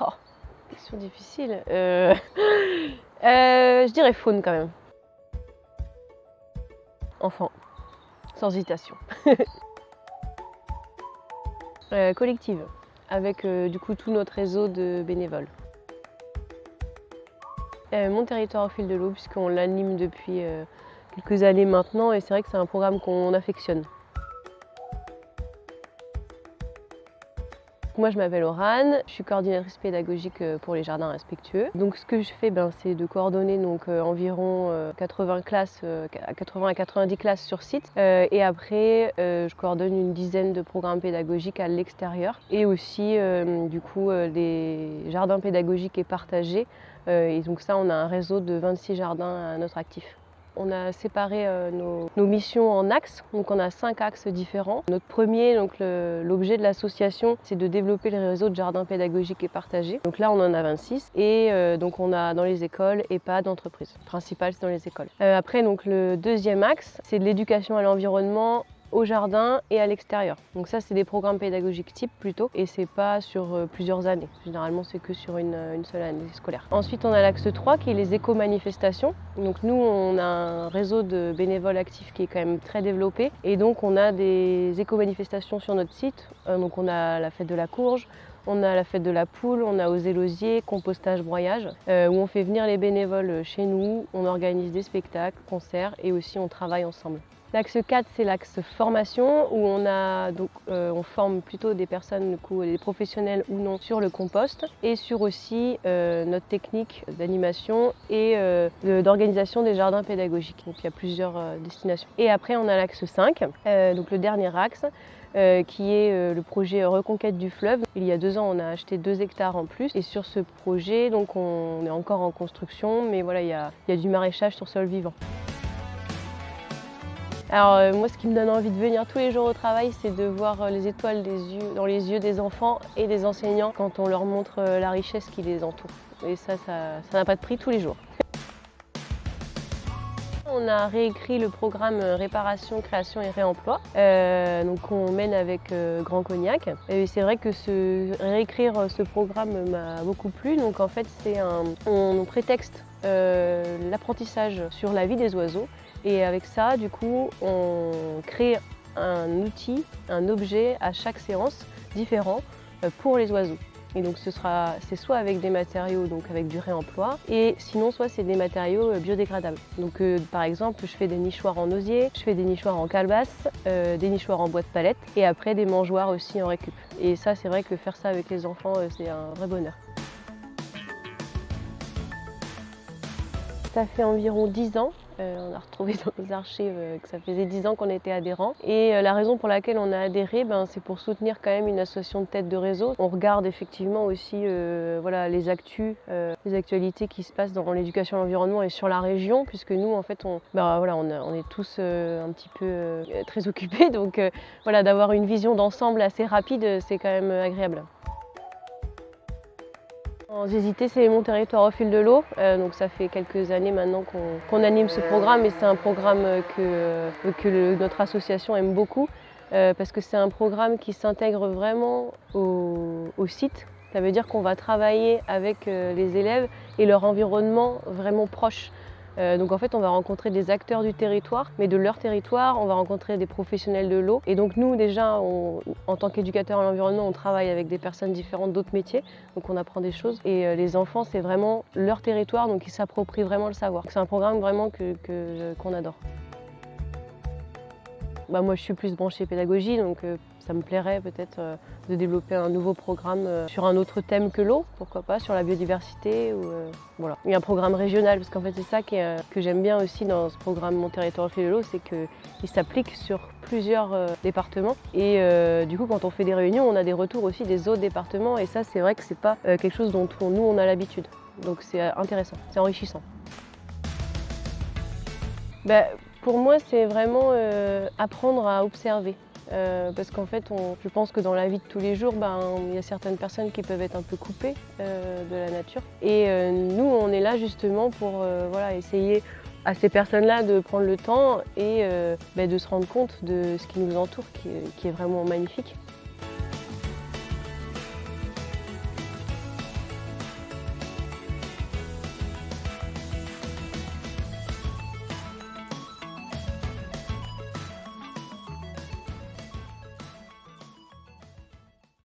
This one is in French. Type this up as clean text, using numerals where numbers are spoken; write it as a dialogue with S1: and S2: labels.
S1: Oh, question difficile. Je dirais faune quand même. Enfant, sans hésitation. Collective, avec du coup tout notre réseau de bénévoles. Mon territoire au fil de l'eau, puisqu'on l'anime depuis quelques années maintenant, et c'est vrai que c'est un programme qu'on affectionne. Moi je m'appelle Aurane, je suis coordinatrice pédagogique pour les jardins respectueux. Donc ce que je fais, c'est de coordonner environ 80 classes, 80 à 90 classes sur site. Et après je coordonne une dizaine de programmes pédagogiques à l'extérieur. Et aussi des jardins pédagogiques et partagés. Et donc ça, on a un réseau de 26 jardins à notre actif. On a séparé nos missions en axes, donc on a 5 axes différents. Notre premier, l'objet de l'association, c'est de développer le réseau de jardins pédagogiques et partagés. Donc là, on en a 26 et donc on a dans les écoles, EHPAD, entreprises. Le principal, c'est dans les écoles. Après, donc le deuxième axe, c'est de l'éducation à l'environnement, au jardin et à l'extérieur. Donc ça, c'est des programmes pédagogiques type plutôt, et c'est pas sur plusieurs années. Généralement, c'est que sur une seule année scolaire. Ensuite, on a l'axe 3 qui est les éco-manifestations. Donc nous, on a un réseau de bénévoles actifs qui est quand même très développé, et donc on a des éco-manifestations sur notre site. Donc on a la fête de la courge, on a la fête de la poule, on a Oser l'osier, compostage, broyage, où on fait venir les bénévoles chez nous, on organise des spectacles, concerts, et aussi on travaille ensemble. L'axe 4, c'est l'axe formation, où on forme plutôt des personnes, des professionnels ou non, sur le compost et sur aussi notre technique d'animation et d'organisation des jardins pédagogiques. Donc il y a plusieurs destinations. Et après, on a l'axe 5, donc le dernier axe, qui est le projet Reconquête du fleuve. Il y a 2 ans, on a acheté 2 hectares en plus. Et sur ce projet, donc on est encore en construction, mais voilà, il y a du maraîchage sur sol vivant. Alors moi, ce qui me donne envie de venir tous les jours au travail, c'est de voir les étoiles dans les yeux des enfants et des enseignants quand on leur montre la richesse qui les entoure. Et ça n'a pas de prix tous les jours. On a réécrit le programme Réparation, Création et Réemploi, donc on mène avec Grand Cognac. Et c'est vrai que réécrire ce programme m'a beaucoup plu. Donc en fait, on prétexte l'apprentissage sur la vie des oiseaux. Et avec ça, du coup, on crée un outil, un objet à chaque séance différent pour les oiseaux. Et donc c'est soit avec des matériaux, donc avec du réemploi, et sinon soit c'est des matériaux biodégradables. Donc par exemple, je fais des nichoirs en osier, je fais des nichoirs en calebasse, des nichoirs en bois de palette, et après des mangeoires aussi en récup. Et ça, c'est vrai que faire ça avec les enfants, c'est un vrai bonheur. Ça fait environ 10 ans. On a retrouvé dans nos archives que ça faisait 10 ans qu'on était adhérents. Et la raison pour laquelle on a adhéré, c'est pour soutenir quand même une association de tête de réseau. On regarde effectivement aussi les actualités qui se passent dans l'éducation à l'environnement et sur la région, puisque nous, en fait, on est tous un petit peu très occupés. Donc d'avoir une vision d'ensemble assez rapide, c'est quand même agréable. Sans hésiter, c'est Mon territoire au fil de l'eau. Donc ça fait quelques années maintenant qu'on anime ce programme, et c'est un programme que notre association aime beaucoup parce que c'est un programme qui s'intègre vraiment au site. Ça veut dire qu'on va travailler avec les élèves et leur environnement vraiment proche. Donc en fait, on va rencontrer des acteurs du territoire, mais de leur territoire, on va rencontrer des professionnels de l'eau. Et donc nous, déjà, en tant qu'éducateurs à l'environnement, on travaille avec des personnes différentes d'autres métiers, donc on apprend des choses. Et les enfants, c'est vraiment leur territoire, donc ils s'approprient vraiment le savoir. C'est un programme vraiment qu'on adore. Moi, je suis plus branchée pédagogie, donc ça me plairait peut-être de développer un nouveau programme sur un autre thème que l'eau, pourquoi pas, sur la biodiversité. Voilà. Il y a un programme régional, parce qu'en fait c'est ça que j'aime bien aussi dans ce programme Mon territoire au fil de l'eau, c'est qu'il s'applique sur plusieurs départements. Et du coup, quand on fait des réunions, on a des retours aussi des autres départements, et ça, c'est vrai que c'est pas quelque chose dont nous on a l'habitude. Donc c'est intéressant, c'est enrichissant. Pour moi, c'est vraiment apprendre à observer. Parce qu'en fait, je pense que dans la vie de tous les jours, il y a certaines personnes qui peuvent être un peu coupées de la nature. Et nous, on est là justement pour essayer à ces personnes-là de prendre le temps et de se rendre compte de ce qui nous entoure, qui est vraiment magnifique.